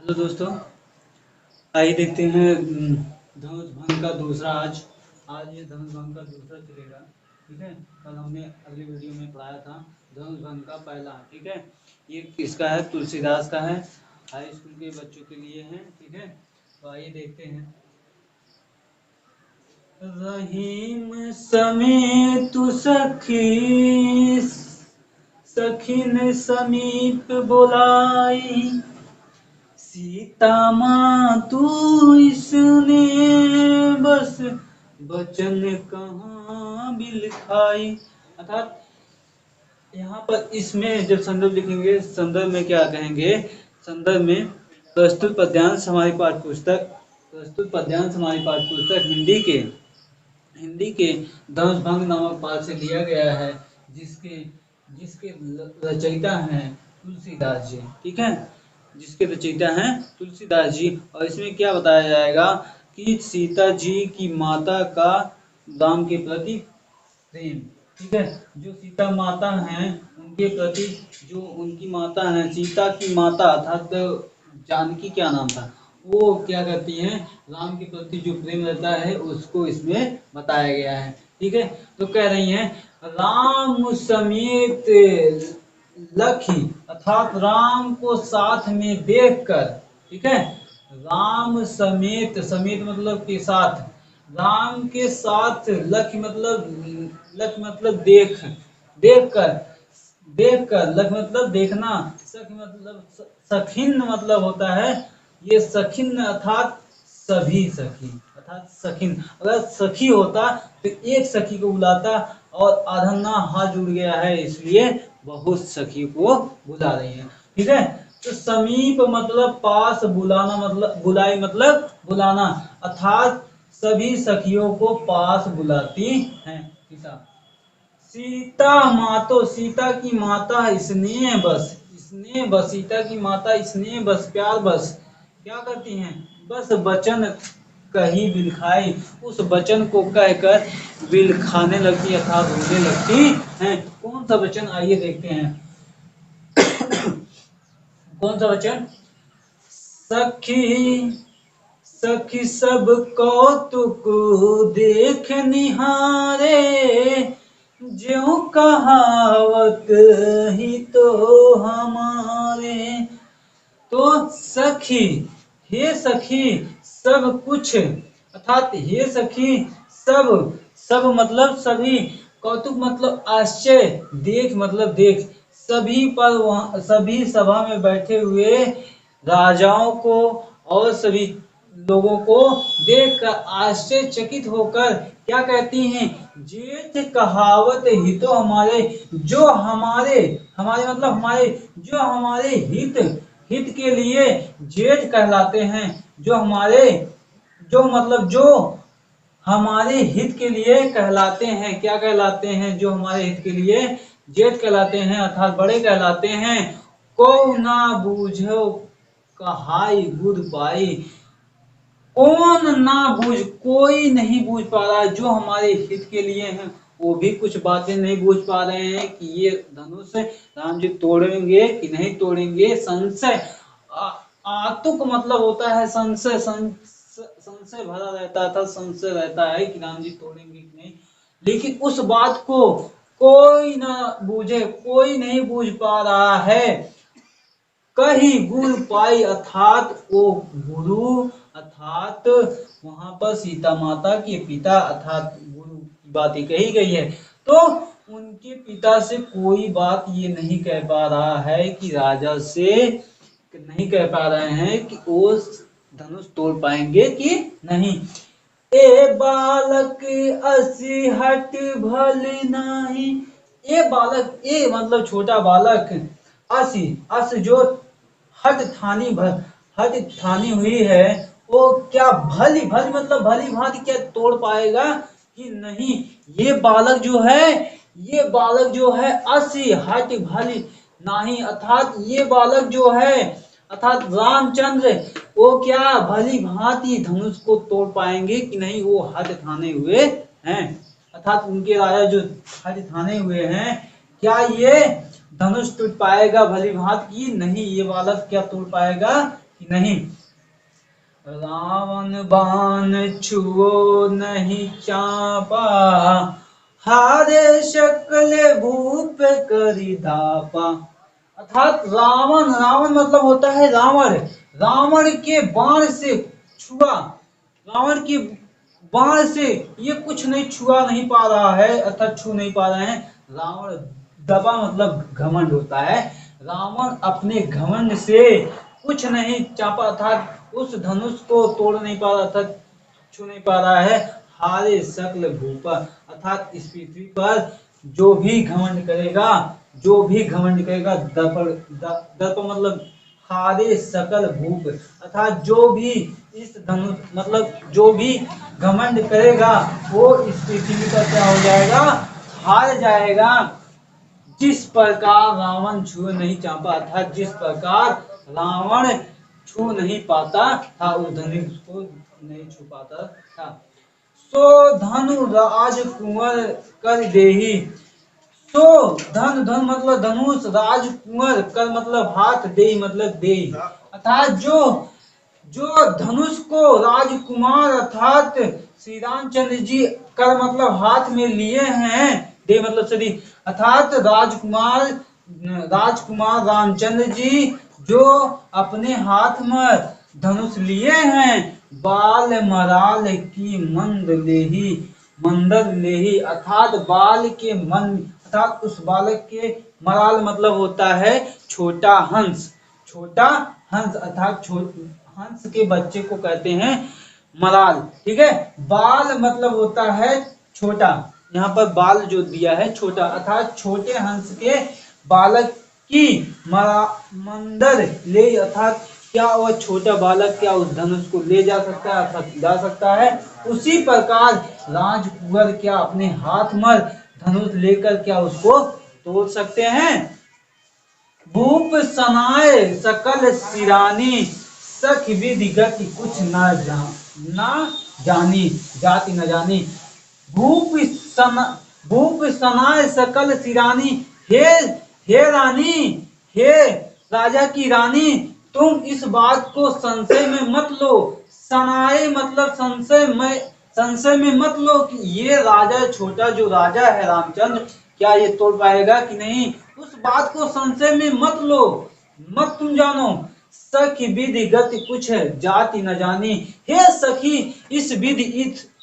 Hello दोस्तों, आइए देखते हैं धनुष भंग का दूसरा। आज ये धनुष भंग का दूसरा चलेगा। ठीक है, कल हमने अगली वीडियो में पढ़ाया था धनुष भंग का पहला। ठीक है, ये किसका है? तुलसीदास का है, हाई स्कूल के बच्चों के लिए है। ठीक है, तो आइए देखते हैं। रहीम समेत सखी सखिन समीप बुलाई, सीता माँ तू इसने बस बचन कहाँ बिलखाई। अर्थात यहाँ पर इसमें जब संदर्भ लिखेंगे, संदर्भ में क्या कहेंगे? संदर्भ में प्रस्तुत पद्यांश हमारी पाठ्य पुस्तक हिंदी के धनुष भंग नामक पाठ से लिया गया है, जिसके जिसके रचयिता हैं तुलसीदास जी। ठीक है, जिसके रचयिता हैं तुलसीदास जी। और इसमें क्या बताया जाएगा कि सीता जी की माता का राम के प्रति प्रेम। ठीक है, जो सीता माता हैं उनके प्रति, जो उनकी माता हैं, सीता की माता अर्थात जानकी, क्या नाम था, वो क्या करती हैं? राम के प्रति जो प्रेम रहता है उसको इसमें बताया गया है। ठीक है, तो कह रही हैं राम समेत लखी, अर्थात राम को साथ में देखकर। ठीक है, राम समेत, समेत मतलब के साथ, राम के साथ, लख मतलब देखकर, लख मतलब देखना, सख मतलब सखिन मतलब होता है ये सखिन, अर्थात सभी सखी, अर्थात सखिन। अगर सखी होता तो एक सखी को बुलाता, और आधन्ना हाथ जुड़ गया है इसलिए बहुत सखी को बुला रही है। ठीक है, तो समीप मतलब पास, बुलाना मतलब बुलाई मतलब बुलाना, अर्थात सभी सखियों को पास बुलाती हैं सीता। सीता मातो, सीता की माता स्नेह बस सीता की माता स्नेह बस, प्यार बस क्या करती हैं? बस वचन कही बिलखाई, उस वचन को कहकर बिलखाने लगती, अर्थात रोने लगती हैं। कौन सा वचन? आइए देखते हैं। कौन सा वचन? सखी सखी सब कौतुक देख निहारे, ज्यों कहावत ही तो हमारे। तो सखी, हे सखी सब कुछ, अर्थात हे सखी सब, सब मतलब सभी, कौतुक मतलब आश्चर्य, देख मतलब देख, सभी पर, वहाँ सभी सभा में बैठे हुए राजाओं को और सभी लोगों को देखकर आश्चर्यचकित होकर क्या कहती हैं? जेठ कहावत ही तो हमारे, जो हमारे, हमारे मतलब हमारे, जो हमारे हित के लिए जेठ कहलाते हैं, जो हमारे, जो मतलब जो हमारे हित के लिए कहलाते हैं। क्या कहलाते हैं? जो हमारे हित के लिए जेठ कहलाते हैं, अर्थात बड़े कहलाते हैं। को ना बूझो कहाई गुद पाई, कौन ना बूझ, कोई नहीं बूझ पा रहा है। जो हमारे हित के लिए हैं वो भी कुछ बातें नहीं बूझ पा रहे हैं कि ये धनुष राम जी तोड़ेंगे कि नहीं तोड़ेंगे। संशय, आतुक मतलब होता है संशय, संशय भरा रहता था, संशय रहता है कि राम जी तोड़ेंगे कि नहीं। लेकिन उस बात को कोई ना बूझे, कोई नहीं बूझ पा रहा है। कही गुरु पाई, अर्थात वो गुरु, अर्थात वहां पर सीता माता के पिता, अर्थात गुरु की बात ही कही गई है। तो उनके पिता से कोई बात ये नहीं कह पा रहा है कि राजा से नहीं कह पा रहे हैं कि वो धनुष तोड़ पाएंगे कि नहीं। ए बालक असी हट भल नाही, ए बालक, ए मतलब छोटा बालक, असी, अस जो हट ठानी हुई है, वो क्या भली, भली मतलब भली भांति क्या तोड़ पाएगा कि नहीं। ये बालक जो है, ये बालक जो है असी हट भली नहीं, अर्थात ये बालक जो है, अर्थात रामचंद्र, वो क्या भली भांति धनुष को तोड़ पाएंगे कि नहीं। वो हट ठाने हुए हैं, अर्थात उनके राजा जो हट ठाने हुए हैं, क्या ये धनुष टूट पाएगा भली भांति की नहीं। ये बालक क्या तोड़ पाएगा कि नहीं। रावण बाण छुओ नहीं चापा, हारे शकल भूप करी धापा। अर्थात रावण, रावण मतलब होता है रावण, रावण के बाण से छुआ, रावण के बाण से ये कुछ नहीं छुआ नहीं पा रहा है, अर्थात छू नहीं पा रहे हैं। रावण दबा मतलब घमंड होता है, रावण अपने घमंड से कुछ नहीं चापा, अर्थात उस धनुष को तोड़ नहीं पा रहा था, छू नहीं पा रहा है। हारे सकल भूपा, अर्थात इस पृथ्वी पर जो भी घमंड करेगा, जो भी घमंड करेगा, दर्प मतलब हारे सकल भूप, अर्थात जो भी इस धनुष मतलब जो भी घमंड करेगा वो इस पृथ्वी पर क्या हो जाएगा, हार जाएगा। जिस प्रकार रावण छू नहीं चापा, अर्थात जिस प्रकार रावण छू नहीं पाता था, उस धनुष को नहीं छू पाता था। सो धनु राजकुंवर कर देही, सो धन, धन मतलब धनुष, राजकुंवर कर मतलब हाथ, दे मतलब दे, अर्थात जो जो धनुष को राजकुमार अर्थात श्री रामचंद्र जी कर मतलब हाथ में लिए हैं, दे मतलब शरीर, अर्थात राजकुमार, राजकुमार रामचंद्र जी जो अपने हाथ में धनुष लिए हैं, बाल मराल की मंद लेही, मंदर लेही, अर्थात बाल के मन, अर्थात उस बालक के, मराल मतलब होता है छोटा हंस, छोटा हंस, अर्थात हंस के बच्चे को कहते हैं मराल, ठीक है। बाल मतलब होता है छोटा, यहाँ पर बाल जो दिया है छोटा, अर्थात छोटे हंस के बालक की मंदर ले, अर्थात क्या वह छोटा बालक क्या उस धनुष को ले जा सकता है, अर्थात ला सकता है। उसी प्रकार राजकुंवर क्या अपने हाथ में धनुष लेकर क्या उसको तोड़ सकते हैं। भूप सनाए सकल सिरानी, सख विधि गति कुछ न जानी, जाति न जानी। भूप सनाए सकल सिरानी, हे रानी, हे राजा की रानी, तुम इस बात को संशय में मत लो। सनाए मतलब संशय में मत लो कि ये राजा, छोटा जो राजा है रामचंद्र, क्या ये तोड़ पाएगा कि नहीं, उस बात को संशय में मत लो, मत तुम जानो। सखी विधि गति कुछ है जाति न जानी, हे सखी इस विधि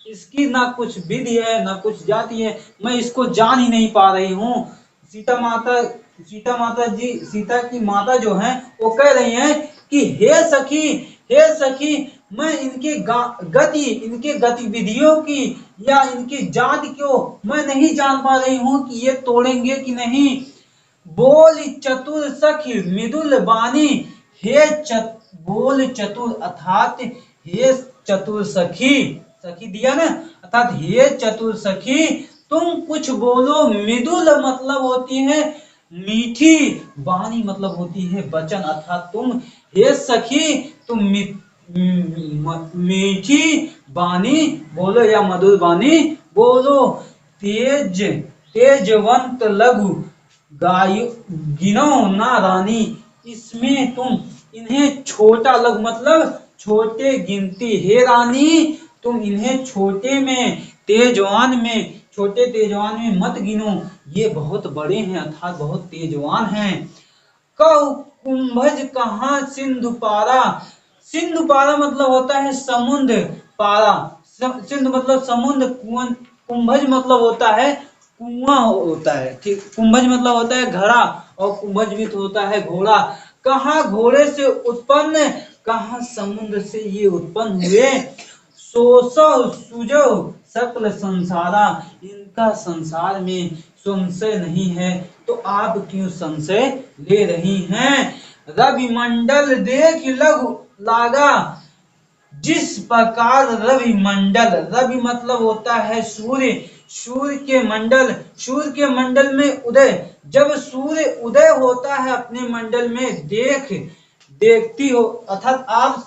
इसकी ना कुछ विधि है ना कुछ जाति है, मैं इसको जान ही नहीं पा रही हूँ। सीता माता जी, सीता की माता जो है वो कह रही हैं कि हे सखी मैं इनके गति, इनके गतिविधियों की या इनकी जाति को मैं नहीं जान पा रही हूँ कि ये तोड़ेंगे कि नहीं। बोल चतुर सखी मृदुल बानी, बोल चतुर अर्थात हे चतुर सखी, सखी दिया ना, अर्थात हे चतुर सखी तुम कुछ बोलो। मृदुल मतलब होती है मीठी, बानी मतलब होती है वचन, अर्थात तुम हे सखी तुम मीठी बानी बोलो या मधुर बानी बोलो। तेजवंत लघु गायो गिनो ना रानी, इसमें तुम इन्हें छोटा लघु मतलब छोटे गिनती, हे रानी तुम इन्हें छोटे में, तेजवान में, छोटे तेजवान में मत गिनो, ये बहुत बड़े हैं अर्थात बहुत तेजवान हैं। कहो कुंभज कहाँ सिंधु पारा, सिंधु पारा मतलब होता है समुद्र, पारा सिंधु मतलब समुद्र, कुंभज मतलब होता है कुआं होता है, ठीक, कुंभज मतलब होता है घड़ा और कुंभज भी तो होता है घोड़ा। कहाँ घोड़े से उत्पन्न, कहाँ समुद्र से ये उत्पन्न हुए। सोसो सुजो सकल संसारा, इनका संसार में संशय नहीं है तो आप क्यों संशय ले रही हैं। रवि मंडल देख लघु लागा, जिस प्रकार रवि मंडल, रवि मतलब होता है सूर्य, सूर्य के मंडल में उदय, जब सूर्य उदय होता है अपने मंडल में देखती हो, अर्थात आप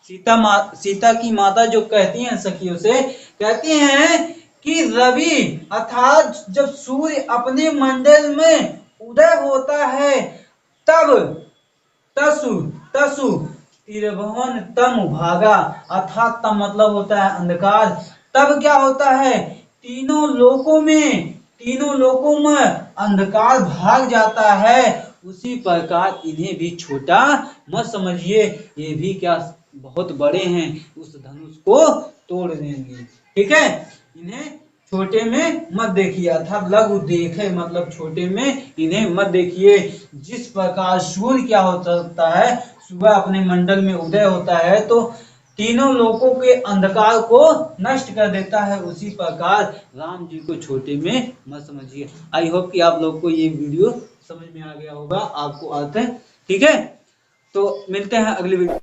सीता की माता जो कहती हैं सखियों से, कहती हैं कि रवि अर्थात जब सूर्य अपने मंडल में उदय होता है तब तसु त्रिभुवन तम भागा, अर्थात तम मतलब होता है अंधकार। तब क्या होता है, तीनों लोकों में अंधकार भाग जाता है। उसी प्रकार इन्हें भी छोटा मत समझिए, ये भी क्या बहुत बड़े हैं, उस धनुष को तोड़ देंगे। ठीक है, इन्हें छोटे में मत देखिए, अर्थात लघु देखे मतलब छोटे में इन्हें मत देखिए। जिस प्रकार सूर्य क्या हो सकता है, सुबह अपने मंडल में उदय होता है तो तीनों लोकों के अंधकार को नष्ट कर देता है, उसी प्रकार राम जी को छोटे में मत समझिए। आई होप कि आप लोग को ये वीडियो समझ में आ गया होगा, आपको अर्थ है। ठीक है, तो मिलते हैं अगले वीडियो।